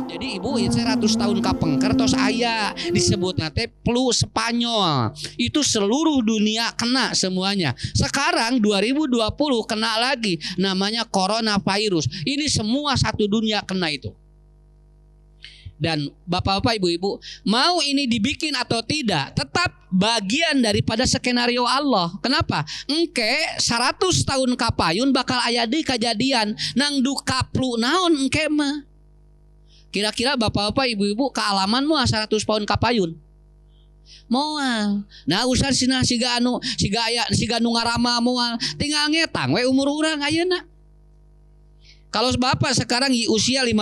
Jadi ibu 100 tahun kapengker tos aya disebut nate flu Spanyol. Itu seluruh dunia kena semuanya. Sekarang 2020 kena lagi namanya coronavirus. Ini semua satu dunia kena itu. Dan bapak-bapak ibu-ibu, mau ini dibikin atau tidak, tetap bagian daripada skenario Allah. Kenapa? Engke 100 tahun kapayun bakal aya di kejadian nang duka flu naon engke mah. Kira-kira bapak-bapak ibu-ibu kealaman moal 100 tahun kapayun. Moal. Nah usah siga nu ngarama moal. Tinggal ngetang we umur urang ayeuna. Kalau bapak sekarang di usia 50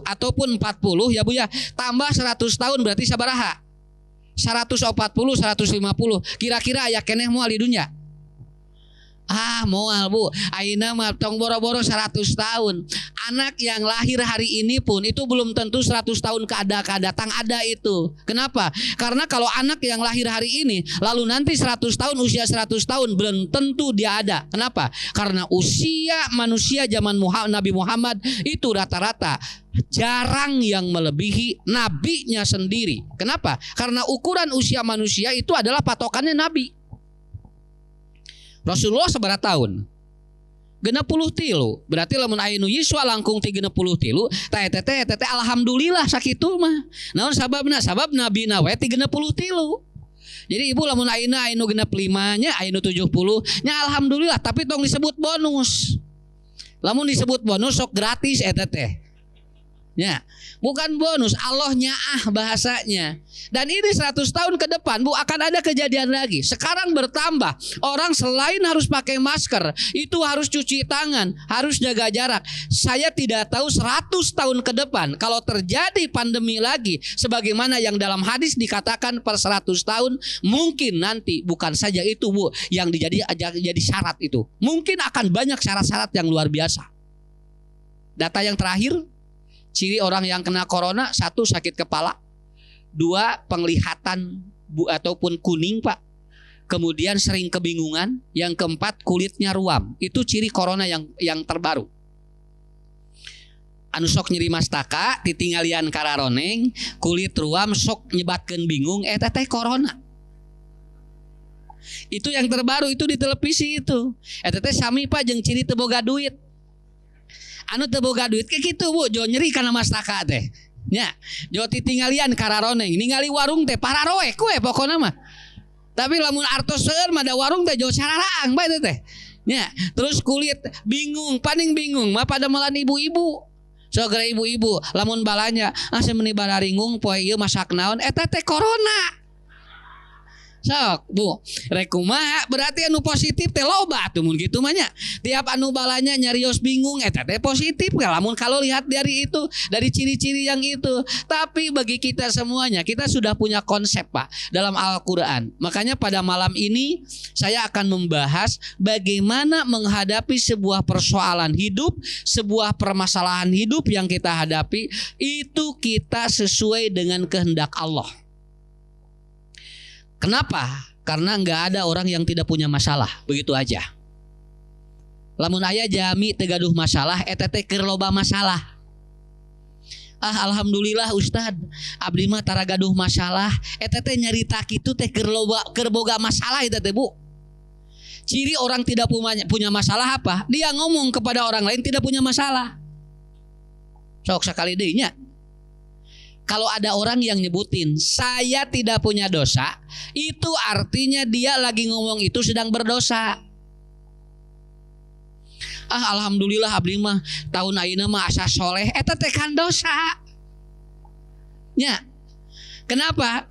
ataupun 40 ya Bu ya, tambah 100 tahun berarti sabaraha? 140, 150. Kira-kira aya keneh moal di dunia? Moal Bu. Ayeuna mah tong boro-boro 100 tahun. Anak yang lahir hari ini pun itu belum tentu 100 tahun datang ada itu. Kenapa? Karena kalau anak yang lahir hari ini lalu nanti 100 tahun, usia 100 tahun belum tentu dia ada. Kenapa? Karena usia manusia zaman Nabi Muhammad itu rata-rata jarang yang melebihi nabinya sendiri. Kenapa? Karena ukuran usia manusia itu adalah patokannya nabi. Rasulullah seberapa tahun? 60 tilu. Berarti lamun aya nu yiswa langkung 30 tilu, teh alhamdulillah sakitu mah. Naon sababna? Sabab nabi na we 30 tilu. Jadi ibu lamun ayeuna aya nu 65 nya, aya nu 70 nya alhamdulillah, tapi tong disebut bonus. Lamun disebut bonus sok gratis eta teh. Ya, bukan bonus, Allahnya bahasanya. Dan ini 100 tahun ke depan Bu akan ada kejadian lagi. Sekarang bertambah. Orang selain harus pakai masker, itu harus cuci tangan, harus jaga jarak. Saya tidak tahu 100 tahun ke depan kalau terjadi pandemi lagi sebagaimana yang dalam hadis dikatakan per 100 tahun, mungkin nanti bukan saja itu Bu yang jadi syarat itu. Mungkin akan banyak syarat-syarat yang luar biasa. Data yang terakhir, ciri orang yang kena corona, 1 sakit kepala, 2 penglihatan ataupun kuning Pak, kemudian sering kebingungan, yang keempat kulitnya ruam. Itu ciri corona yang terbaru. Anu sok nyeri mastaka, titinggalian kararoneng, kulit ruam, sok nyebatkeun bingung, eta teh corona. Itu yang terbaru itu di televisi itu. Eta teh sami Pak jeung ciri teu boga duit. Anu teu boga duit kayak gitu Bu, jo nyeri kana mastaka teh. Nya, jo titinggalian kararoneng, ningali warung teh pararoek we pokona mah. Tapi lamun artos seueur mah da warung teh jo sararaang bae teh. Nya, terus kulit bingung, paning bingung mah pada melan ibu-ibu. Sogera ibu-ibu lamun balanya, saya meuni bararingung poe ieu masak naon, eta teh corona. Sok Bu, rek kumaha berarti anu positif teh loba tuh mun kitu mah nya. Tiap anu balanya nyarios bingung eta teh positif lamun kalau lihat dari itu, dari ciri-ciri yang itu. Tapi bagi kita semuanya, kita sudah punya konsep Pak dalam Al-Qur'an. Makanya pada malam ini saya akan membahas bagaimana menghadapi sebuah persoalan hidup, sebuah permasalahan hidup yang kita hadapi itu kita sesuai dengan kehendak Allah. Kenapa? Karena nggak ada orang yang tidak punya masalah, begitu aja. Lamun aya jami tegaduh masalah, eta teh keur loba masalah. Alhamdulillah Ustad, abdi mah tara gaduh masalah, eta teh nyarita kitu teh keur boga masalah eta teh Bu. Ciri orang tidak punya masalah apa? Dia ngomong kepada orang lain tidak punya masalah. Sok sakali deui nya. Kalau ada orang yang nyebutin saya tidak punya dosa, itu artinya dia lagi ngomong itu sedang berdosa. Alhamdulillah abdi mah tahun ayeuna mah asa soleh, eta teh kan dosa. Nya. Kenapa?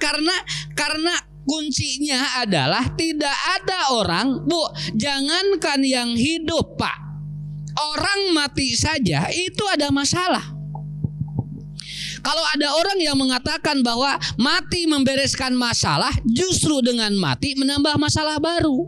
Karena kuncinya adalah tidak ada orang, Bu, jangankan yang hidup Pak, orang mati saja itu ada masalah. Kalau ada orang yang mengatakan bahwa mati membereskan masalah, justru dengan mati menambah masalah baru.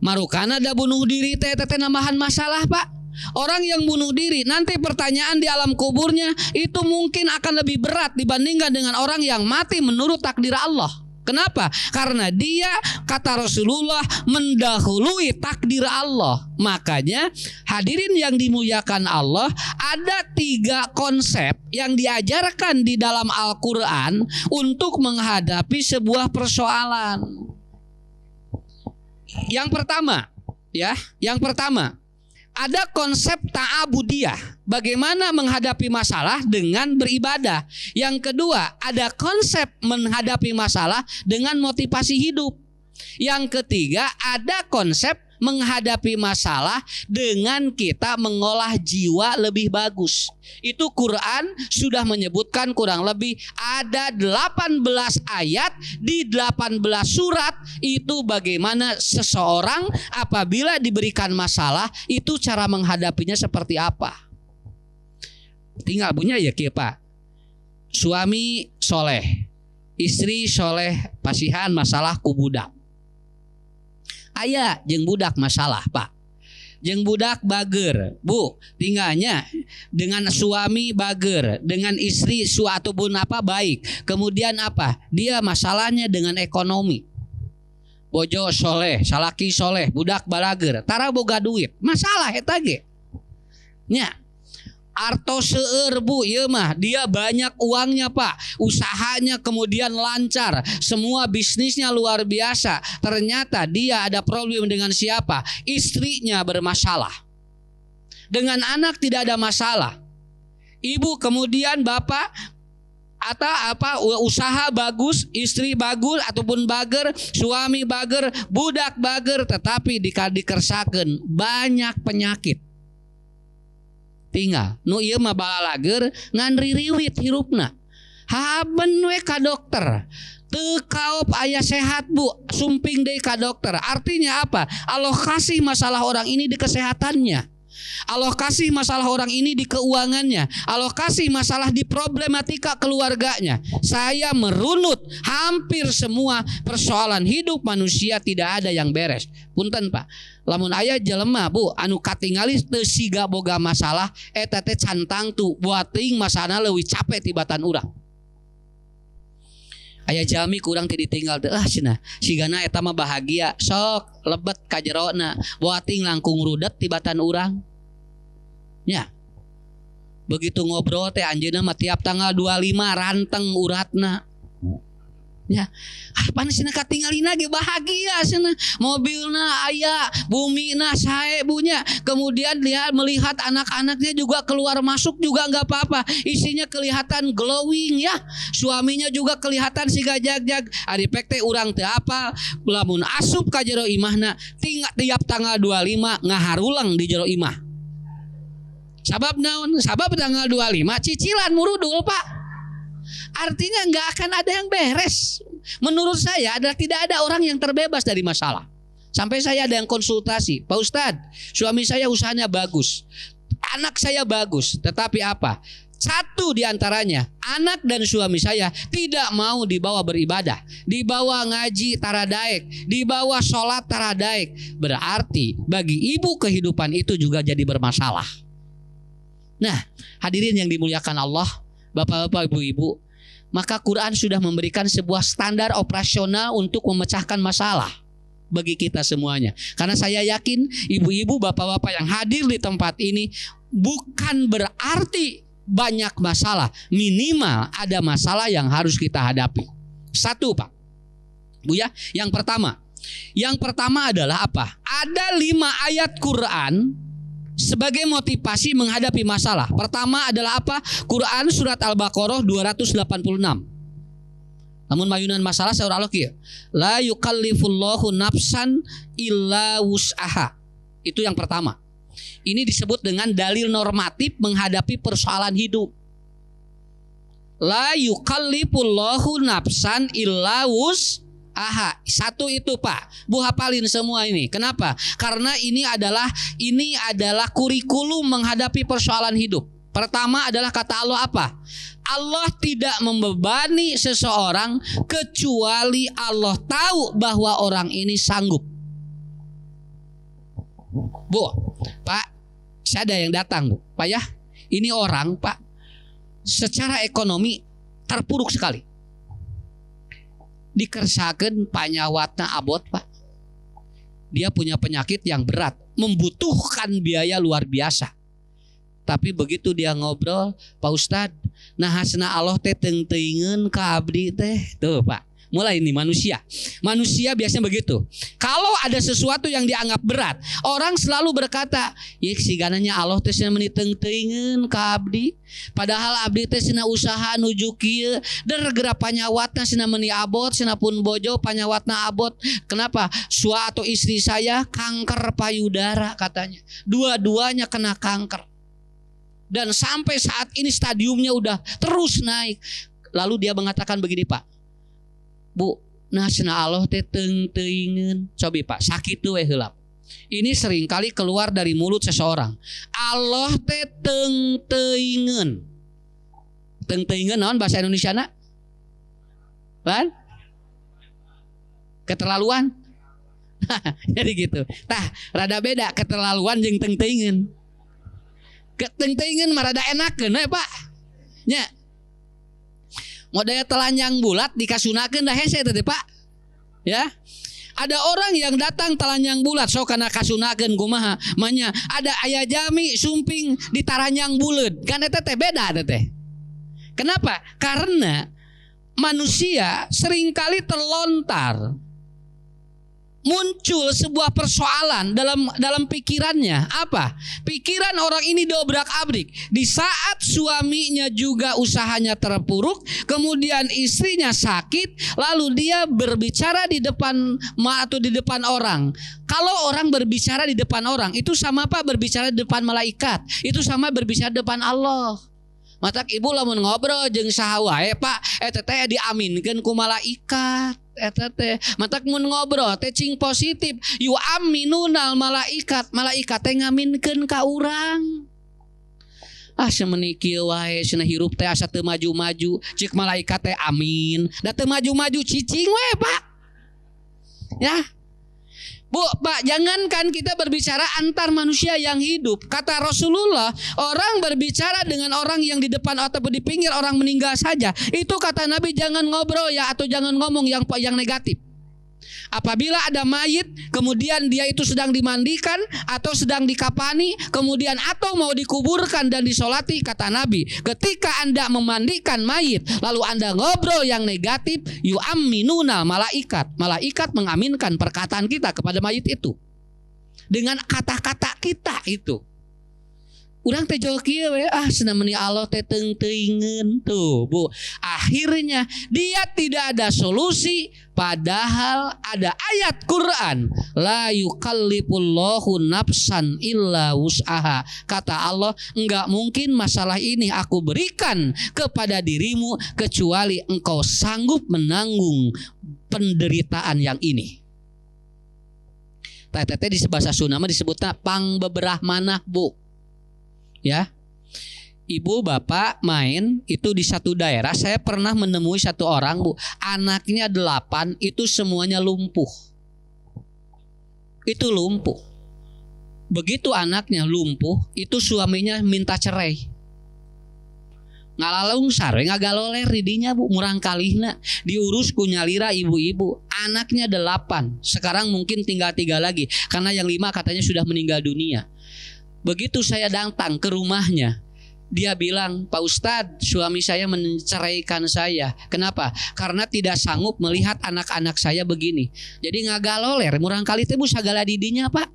Marukana ada bunuh diri teh nambahan masalah Pak. Orang yang bunuh diri nanti pertanyaan di alam kuburnya itu mungkin akan lebih berat dibandingkan dengan orang yang mati menurut takdir Allah. Kenapa? Karena dia, kata Rasulullah, mendahului takdir Allah. Makanya hadirin yang dimuliakan Allah, ada 3 konsep yang diajarkan di dalam Al-Quran untuk menghadapi sebuah persoalan. Yang pertama, ada konsep ta'abudiyah, bagaimana menghadapi masalah dengan beribadah. Yang kedua, ada konsep menghadapi masalah dengan motivasi hidup. Yang ketiga, ada konsep menghadapi masalah dengan kita mengolah jiwa lebih bagus. Itu Quran sudah menyebutkan kurang lebih ada 18 ayat di 18 surat itu bagaimana seseorang apabila diberikan masalah itu cara menghadapinya seperti apa. Tinggal punya ya kieu Pak. Suami soleh, istri soleh, pasihan masalah ku budak. Aya jeung budak masalah Pak, jeung budak bager Bu, tinggalnya dengan suami bager, dengan istri suatu pun apa baik. Kemudian apa? Dia masalahnya dengan ekonomi. Bojo soleh, salaki soleh, budak balager, tara boga duit, masalah eta ge. Nya arto seueur Bu, ieu mah dia banyak uangnya Pak, usahanya kemudian lancar, semua bisnisnya luar biasa. Ternyata dia ada problem dengan siapa? Istrinya bermasalah. Dengan anak tidak ada masalah. Ibu kemudian bapak atau apa usaha bagus, istri bagus ataupun bager, suami bager, budak bager, tetapi dikersakeun banyak penyakit. Tinggal nu ieu mah balalager ngan ririwit hirupna. Haben we ka dokter. Teu kaop aya sehat Bu, sumping deui ka dokter. Artinya apa? Allah kasih masalah orang ini di kesehatannya. Allah kasih masalah orang ini di keuangannya. Allah kasih masalah di problematika keluarganya. Saya merunut hampir semua persoalan hidup manusia tidak ada yang beres. Punten Pak, lamun aya jelema Bu anu katingali teu siga boga masalah eta teh cantang tuh buat teuing masana leuwih capek tibatan urang. Aya jalmi kurang teu ditinggal teh cenah sigana eta mah bahagia sok lebet ka jerona buat teuing langkung rudet tibatan urang. Ya. Begitu ngobrol teh anjeunna mah tiap tanggal 25 ranteng uratna. Ya, apa cenah katingalina ge bahagia cenah. Mobilna aya, bumina sae bunya. Kemudian melihat anak-anaknya juga keluar masuk juga enggak apa-apa. Isinya kelihatan glowing ya. Suaminya juga kelihatan siga jag-jag. Ari pek teh urang teu apal, lamun asup ka jero imahna tiap tanggal 25 ngaharulang di jero imah. Sabab naon? Sabab tanggal 25 cicilan murudul Pak. Artinya nggak akan ada yang beres. Menurut saya adalah tidak ada orang yang terbebas dari masalah. Sampai saya ada yang konsultasi, Pak Ustadz, suami saya usahanya bagus, anak saya bagus, tetapi apa? Satu diantaranya, anak dan suami saya tidak mau dibawa beribadah, dibawa ngaji taradaek, dibawa sholat taradaek. Berarti bagi ibu kehidupan itu juga jadi bermasalah. Nah, hadirin yang dimuliakan Allah, bapak-bapak, ibu-ibu, maka Quran sudah memberikan sebuah standar operasional untuk memecahkan masalah bagi kita semuanya. Karena saya yakin ibu-ibu, bapak-bapak yang hadir di tempat ini bukan berarti banyak masalah, minimal ada masalah yang harus kita hadapi. Satu Pak, Bu ya, yang pertama adalah apa? Ada 5 ayat Quran sebagai motivasi menghadapi masalah. Pertama adalah apa? Quran surat Al-Baqarah 286. Namun mayunan masalah saur Allah kieu. La yukallifullahu nafsan illa wus'aha. Itu yang pertama. Ini disebut dengan dalil normatif menghadapi persoalan hidup. La yukallifullahu nafsan illa wus'aha. Satu itu Pak, Bu hafalin semua ini. Kenapa? Karena ini adalah kurikulum menghadapi persoalan hidup. Pertama adalah kata Allah apa? Allah tidak membebani seseorang kecuali Allah tahu bahwa orang ini sanggup. Bu, Pak, saya ada yang datang Bu. Pak ya, ini orang Pak secara ekonomi terpuruk sekali. dikersakeun panyawatna abot Pak. Dia punya penyakit yang berat, membutuhkan biaya luar biasa. Tapi begitu dia ngobrol, Pak Ustadz, nah hasna Allah teh teuing-teuingeun ka abdi teh. Tuh Pak, mulai ini manusia. Manusia biasanya begitu. Kalau ada sesuatu yang dianggap berat, orang selalu berkata, "Ya sigananya Allah teh cenah meuni teuing-teuingeun ka abdi." Padahal abdi teh cenah usaha nuju kieu, dergera panyawatna cenah meuni abot, cenah pun bojo panyawatna abot. Kenapa? Sua atau istri saya kanker payudara katanya. Dua-duanya kena kanker. Dan sampai saat ini stadiumnya udah terus naik. Lalu dia mengatakan begini, Pak. Bu, nah cenah Allah teh teuing-teuingeun. Cobi Pak, sakitu we heula. Ini seringkali keluar dari mulut seseorang. Allah teh teuing-teuingeun. Teuing-teuingeun naon bahasa Indonesiana? Kan? Keterlaluan. Jadi gitu. Tah, rada beda keterlaluan jeung teuing-teuingeun. Teuing-teuingeun mah rada enakeun we Pak. Nya. Model telanjang bulat dikasunakeun dah hese teh Pak. Ya. Ada orang yang datang telanjang bulat sok kana kasunakeun kumaha? Manya ada aya jami sumping di taranjang buleud. Kan eta teh beda eta teh. Kenapa? Karena manusia seringkali terlontar muncul sebuah persoalan dalam pikirannya. Apa? Pikiran orang ini dobrak-abrik. Di saat suaminya juga usahanya terpuruk, kemudian istrinya sakit, lalu dia berbicara di depan atau di depan orang. Kalau orang berbicara di depan orang, itu sama apa berbicara di depan malaikat? Itu sama berbicara di depan Allah. Matak ibu lamun ngobrol jeung saha wae Pak, eta teh diaminkeun ku malaikat. Eta teh matak mun ngobrol teh cing positif, yu aminunal malaikat. Malaikat teh ngaminkeun ka urang. Ah semeuni kieu wae cenah hirup teh asa teu maju-maju, cik malaikat teh amin. Da teu maju-maju cicing we Pak. Ya. Bu, Pak, jangankan kita berbicara antar manusia yang hidup. Kata Rasulullah, orang berbicara dengan orang yang di depan ataupun di pinggir orang meninggal saja. Itu kata Nabi jangan ngobrol ya atau jangan ngomong yang negatif. Apabila ada mayit, kemudian dia itu sedang dimandikan atau sedang dikapani, kemudian atau mau dikuburkan dan disolati, kata Nabi, ketika Anda memandikan mayit, lalu Anda ngobrol yang negatif, yu'amminuna malaikat. Malaikat mengaminkan perkataan kita kepada mayit itu dengan kata-kata kita itu. Urang teh jauh kieu we, cenah meuni Allah teh teuing-teuingeun tuh, Bu. Akhirnya dia tidak ada solusi, padahal ada ayat Quran, la yukallifullahu nafsan illa wus'aha. Kata Allah, enggak mungkin masalah ini aku berikan kepada dirimu kecuali engkau sanggup menanggung penderitaan yang ini. Tete di bahasa Sunda mah disebutna pang beberah manah, Bu. Ya, ibu bapak main itu di satu daerah. Saya pernah menemui satu orang, Bu, anaknya 8 itu semuanya lumpuh. Itu lumpuh. Begitu anaknya lumpuh, itu suaminya minta cerai. Ngalalung sare ngagaloler didinya, Bu, murang kalihna diurus ku nyalira ibu-ibu. Anaknya 8, sekarang mungkin tinggal 3 lagi karena yang 5 katanya sudah meninggal dunia. Begitu saya datang ke rumahnya, dia bilang, Pak Ustadz, suami saya menceraikan saya. Kenapa? Karena tidak sanggup melihat anak-anak saya begini. Jadi ngagaloler, murang kali teh sagala didinya Pak.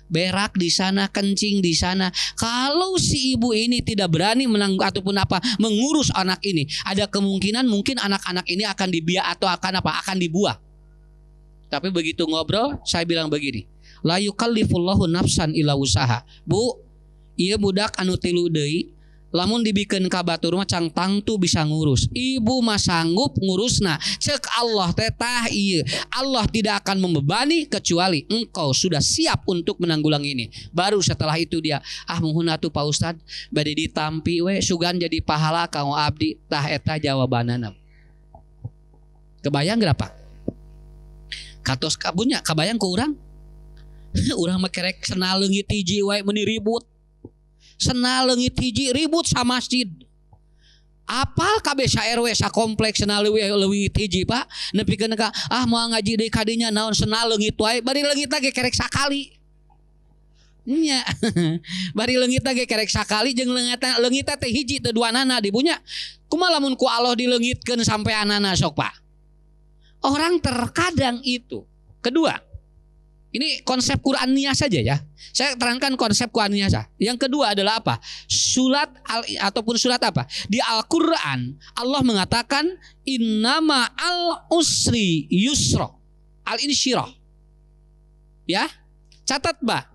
Berak di sana, kencing di sana. Kalau si ibu ini tidak berani ataupun mengurus anak ini, ada kemungkinan mungkin anak-anak ini akan dibiak atau akan dibuang. Tapi begitu ngobrol, saya bilang begini, la yukallifullahu nafsan illa usaha. Bu, ieu budak anu 3 deui, lamun dibikeun ka batur mah cang tangtu bisa ngurus. Ibu mah sanggup ngurusna. Ceuk Allah teh tah ieu. Allah tidak akan membebani kecuali engkau sudah siap untuk menanggulangi ini. Baru setelah itu dia, muhun atuh Pak Ustad bade ditampi we sugan jadi pahala kanggo abdi. Tah eta jawabanana. Kebayang berapa? Katos kabunya kabayang ku urang? Urang mah kerek senal leungit hiji wae meuni ribut. Senal leungit hiji ribut sa masjid. apal kabeh sa RW sa kompleks sana leuwih hiji Pak nepikeun ka moal ngaji deui kadinya naon sena leungit wae bari leungit ge kerek sakali nya bari leungit ge kerek sakali jeung leungit teh hiji teu duanana dibunya kumaha lamun ku Allah dileungitkeun sampai anana sok Pak orang terkadang itu. Kedua, ini konsep Qur'aniyah saja ya. Saya terangkan konsep Qur'aniyah saja. Yang kedua adalah apa? Surat ataupun surat apa? Di Al-Qur'an Allah mengatakan innama al usri yusra. Al-insyirah. Ya. Catat, Pak.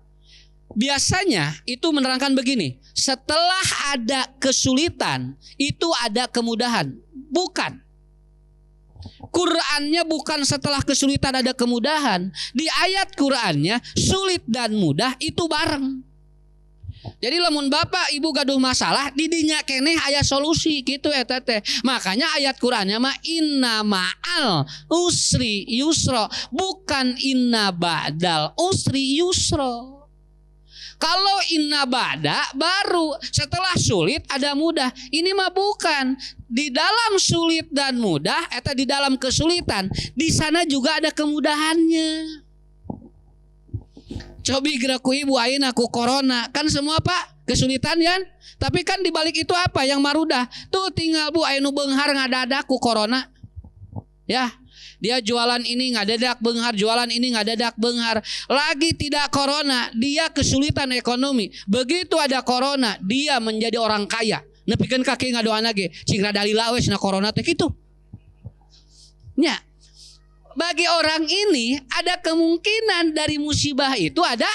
Biasanya itu menerangkan begini, setelah ada kesulitan itu ada kemudahan. Bukan. Qur'annya bukan setelah kesulitan ada kemudahan. Di ayat Qur'annya sulit dan mudah itu bareng. Jadi lamun bapak ibu gaduh masalah didinya keneh aya solusi gitu eta teh. Makanya ayat Qur'annya mah inna ma'al usri yusra, bukan inna ba'dal usri yusra. Kalau inna ba'da baru setelah sulit ada mudah. Ini mah bukan. Di dalam sulit dan mudah, eta di dalam kesulitan, di sana juga ada kemudahannya. Cobi geraku ibu ayeuna ku corona, kan semua Pak kesulitan ya. Tapi kan di balik itu apa yang marudah? Tuh tinggal Bu ayeuna beunghar ngadadak ku corona. Ya. Dia jualan ini ngadadak beunghar, jualan ini ngadadak beunghar. Lagi tidak corona, dia kesulitan ekonomi. Begitu ada corona, dia menjadi orang kaya. Nepikeun kaki ngadoana ge, cing dalila we cenah corona teh kitu. Nya. Bagi orang ini ada kemungkinan dari musibah itu ada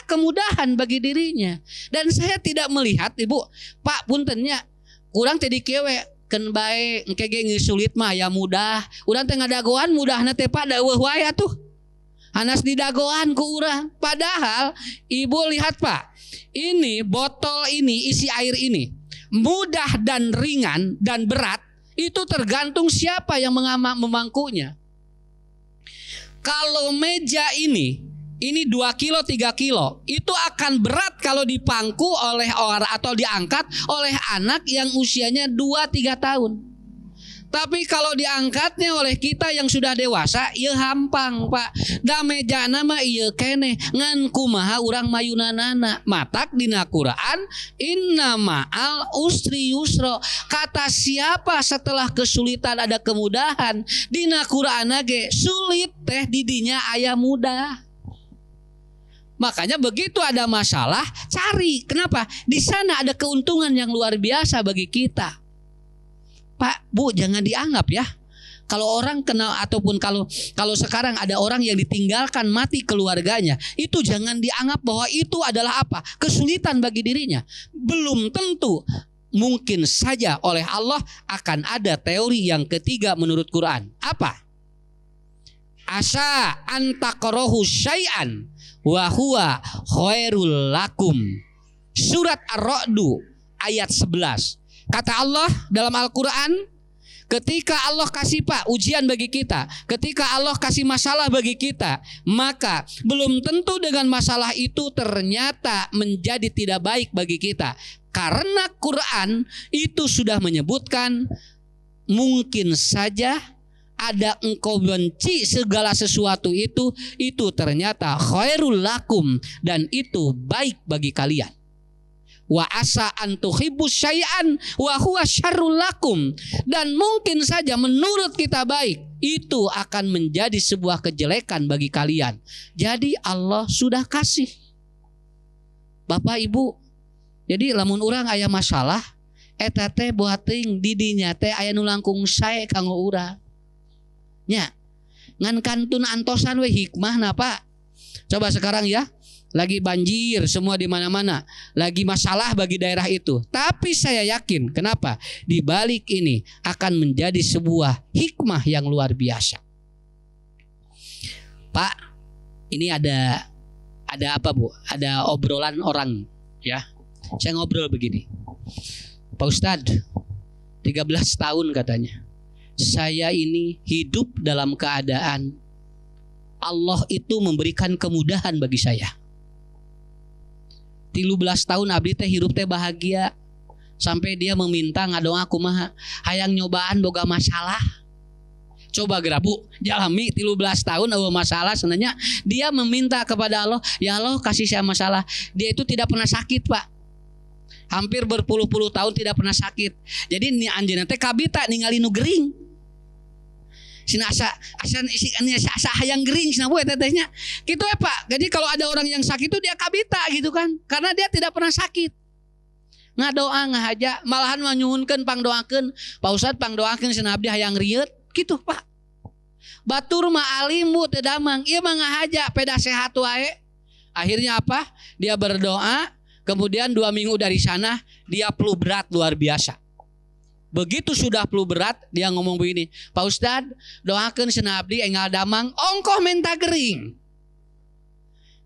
kemudahan bagi dirinya. Dan saya tidak melihat Ibu, Pak puntennya kurang teh dikieu we keun bae engke ge sulit mah ya mudah. Urang teh ngadagoan mudahna teh Pak daweuh wae atuh. Hanas didagoan ku urang. Padahal Ibu lihat Pak, ini botol ini isi air ini mudah dan ringan dan berat itu tergantung siapa yang memangkunya. Kalau meja ini 2 kilo 3 kilo itu akan berat kalau dipangku oleh orang atau diangkat oleh anak yang usianya 2-3 tahun. Tapi kalau diangkatnya oleh kita yang sudah dewasa, ieu hampang Pak. Da mejana mah ieu keneh ngan kumaha urang mayunanana. Matak dina Quran inna ma'al usri yusra. Kata siapa setelah kesulitan ada kemudahan? Dina Quran ge sulit teh didinya aya mudah. Makanya begitu ada masalah cari. Kenapa? Di sana ada keuntungan yang luar biasa bagi kita. Pak, Bu, jangan dianggap ya. Kalau orang kenal ataupun kalau sekarang ada orang yang ditinggalkan mati keluarganya, itu jangan dianggap bahwa itu adalah apa? Kesulitan bagi dirinya. Belum tentu. Mungkin saja oleh Allah akan ada teori yang ketiga menurut Quran. Apa? Asa antakrohu syai'an wa huwa khairul lakum. Surat Ar-Ra'du ayat 11. Kata Allah dalam Al-Quran, ketika Allah kasih Pak ujian bagi kita, ketika Allah kasih masalah bagi kita, maka belum tentu dengan masalah itu ternyata menjadi tidak baik bagi kita. Karena Quran itu sudah menyebutkan mungkin saja ada engkau benci segala sesuatu itu ternyata khairul lakum dan itu baik bagi kalian. Wa asa an tuhibbu syai'an wa huwa syarrul lakum, dan mungkin saja menurut kita baik itu akan menjadi sebuah kejelekan bagi kalian. Jadi Allah sudah kasih. Bapak Ibu, jadi lamun urang aya masalah eta teh buat teuing di dinya teh aya nu langkung sae kanggo urang. Nya ngan kantun antosan we hikmahna Pak. Coba sekarang ya, lagi banjir semua di mana-mana, lagi masalah bagi daerah itu. Tapi saya yakin, kenapa? Di balik ini akan menjadi sebuah hikmah yang luar biasa. Pak, ini ada apa Bu? Ada obrolan orang ya. Saya ngobrol begini. Pak Ustadz, 13 tahun katanya. Saya ini hidup dalam keadaan Allah itu memberikan kemudahan bagi saya. 13 tahun abdi teh hirup teh bahagia. Sampai dia meminta ngadoa kumaha, hayang nyobaan boga masalah. Coba gerabu jalami 13 tahun ada masalah sebenarnya. Dia meminta kepada Allah, ya Allah kasih saya masalah. Dia itu tidak pernah sakit, Pak. Hampir berpuluh-puluh tahun tidak pernah sakit. Jadi ni anjeunna teh kabita ningali nu gering. Sina asa hayang gering sina we tetehnya. Gitu ya, Pak. Jadi kalau ada orang yang sakit itu dia kabita gitu kan. Karena dia tidak pernah sakit. Ngadoa ngahaja malahan nyuhunkeun pangdoakeun Pak Ustad pangdoakeun cenah abdi hayang rieut kitu Pak. Batur mah alim bu teu damang ieu mah ngahaja peda sehat wae. Akhirnya apa? Dia berdoa, kemudian 2 minggu dari sana dia flu berat luar biasa. Begitu sudah flu berat dia ngomong begini, Pak Ustad doakeun cenah abdi enggal damang ongkoh menta gering.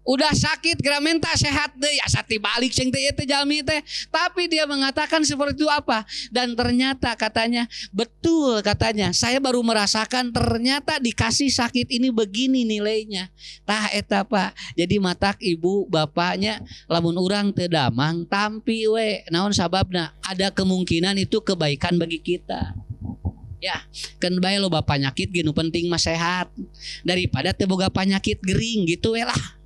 Udah sakit kira minta sehat deh asa balik ceng teh teh jalmi teh, tapi dia mengatakan seperti itu apa, dan ternyata katanya betul, katanya saya baru merasakan ternyata dikasih sakit ini begini nilainya tah eta Pak. Jadi matak ibu bapaknya lamun urang teu damang tampi we naon sababna, ada kemungkinan itu kebaikan bagi kita. Ya, kan bae loba penyakit ginu penting mah sehat daripada teu boga penyakit gering gitu we lah.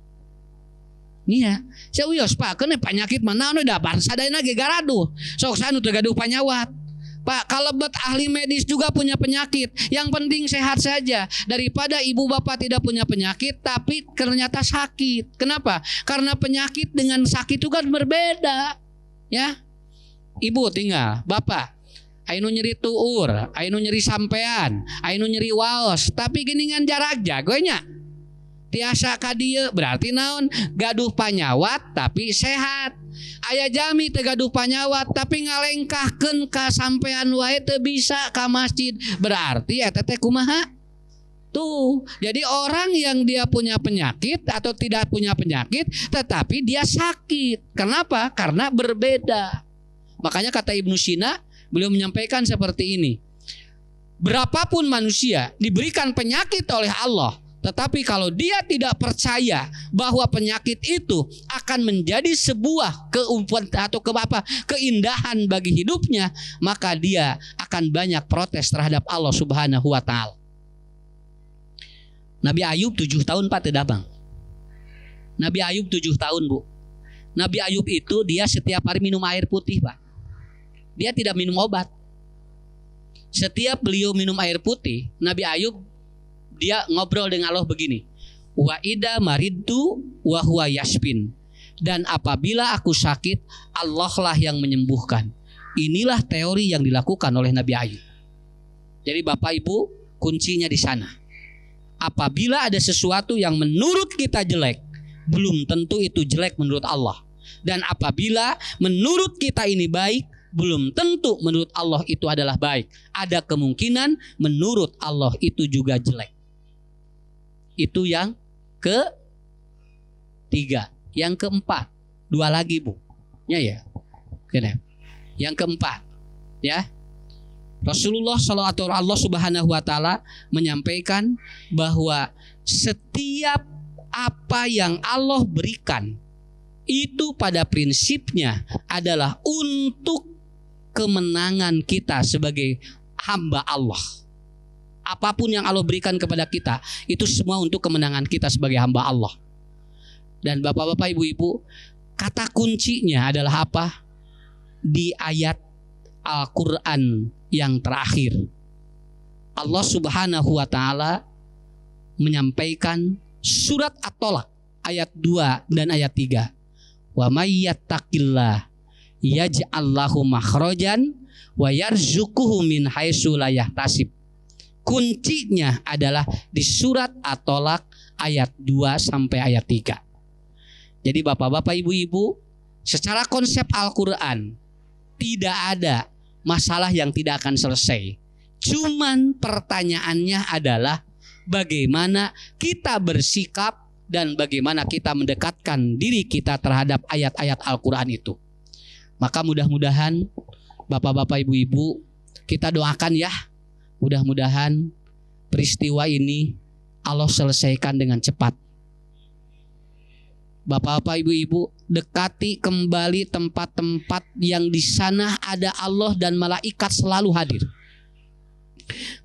Iya, serius Pak, kena penyakit mana udah sadayana ge garaduh. Sok sanu teu gaduh panyawat. Pak, kalau bet ahli medis juga punya penyakit. Yang penting sehat saja daripada ibu bapak tidak punya penyakit tapi ternyata sakit. Kenapa? Karena penyakit dengan sakit itu kan berbeda. Ya. Ibu tinggal, bapak ainu nyeri tuur, ainu nyeri sampean, ainu nyeri waos, tapi geningan jarak jagonya. Tiasa ka dieu berarti naon? Gaduh panyawat tapi sehat. Aya jami teu gaduh panyawat tapi ngalengkahkeun ka sampean wae teu bisa ka masjid. Berarti eta teh kumaha? Tuh, jadi orang yang dia punya penyakit atau tidak punya penyakit tetapi dia sakit. Kenapa? Karena berbeda. Makanya kata Ibnu Sina, beliau menyampaikan seperti ini. Berapapun manusia diberikan penyakit oleh Allah, tetapi kalau dia tidak percaya bahwa penyakit itu akan menjadi sebuah keumpuan atau keindahan bagi hidupnya, maka dia akan banyak protes terhadap Allah Subhanahu wa taala. Nabi Ayub 7 tahun Pak teu dabang. Nabi Ayub 7 tahun Bu. Nabi Ayub itu dia setiap hari minum air putih Pak. Dia tidak minum obat. Setiap beliau minum air putih, Nabi Ayub dia ngobrol dengan Allah begini, wa ida maridtu wa huwa yashfin, dan apabila aku sakit Allah lah yang menyembuhkan. Inilah teori yang dilakukan oleh Nabi Ayub. Jadi Bapak Ibu kuncinya di sana. Apabila ada sesuatu yang menurut kita jelek, belum tentu itu jelek menurut Allah. Dan apabila menurut kita ini baik, belum tentu menurut Allah itu adalah baik. Ada kemungkinan menurut Allah itu juga jelek. Itu yang ketiga. Yang keempat, 2 lagi Bu. Ya. Yang keempat, ya. Rasulullah sallallahu Allah Subhanahu wa taala menyampaikan bahwa setiap apa yang Allah berikan itu pada prinsipnya adalah untuk kemenangan kita sebagai hamba Allah. Apapun yang Allah berikan kepada kita itu semua untuk kemenangan kita sebagai hamba Allah. Dan bapak-bapak, ibu-ibu, kata kuncinya adalah apa? Di ayat Al-Quran yang terakhir, Allah Subhanahu wa taala menyampaikan surat At-Tolak ayat 2 dan ayat 3. Wa may yattaqillah yaj'al lahu makhrajan wa yarzuquhu min haitsu la yahtasib. Kuncinya adalah di surat At-Tolak ayat 2 sampai ayat 3. Jadi bapak-bapak, ibu-ibu, secara konsep Al-Quran tidak ada masalah yang tidak akan selesai. Cuman pertanyaannya adalah bagaimana kita bersikap dan bagaimana kita mendekatkan diri kita terhadap ayat-ayat Al-Quran itu. Maka mudah-mudahan bapak-bapak, ibu-ibu, kita doakan ya, mudah-mudahan peristiwa ini Allah selesaikan dengan cepat. Bapak-bapak, ibu-ibu, dekati kembali tempat-tempat yang di sana ada Allah dan malaikat selalu hadir.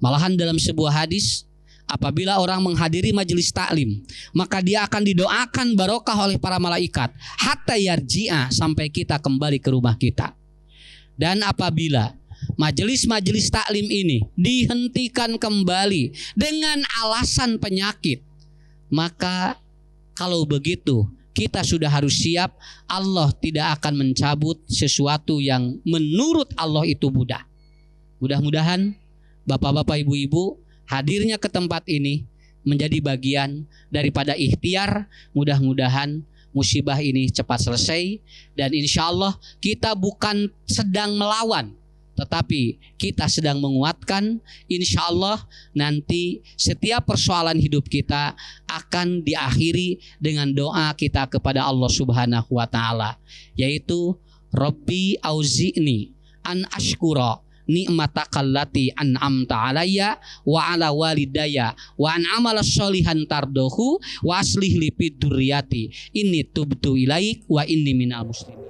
Malahan dalam sebuah hadis, apabila orang menghadiri majelis taklim, maka dia akan didoakan barokah oleh para malaikat hatta yarji'a, sampai kita kembali ke rumah kita. Dan apabila majelis-majelis taklim ini dihentikan kembali dengan alasan penyakit, maka kalau begitu kita sudah harus siap, Allah tidak akan mencabut sesuatu yang menurut Allah itu mudah. Mudah-mudahan bapak-bapak, ibu-ibu, hadirnya ke tempat ini menjadi bagian daripada ikhtiar. Mudah-mudahan musibah ini cepat selesai, dan insya Allah kita bukan sedang melawan, tetapi kita sedang menguatkan. Insya Allah nanti setiap persoalan hidup kita akan diakhiri dengan doa kita kepada Allah Subhanahu wa ta'ala, yaitu Rabbi auzi'ni an ashkura ni'matakallati an'amta alayya wa ala walidayya wa an amala sholihan tardohu wa aslih li fid durriyati inni tubtu ilaik wa inni minal muslimin.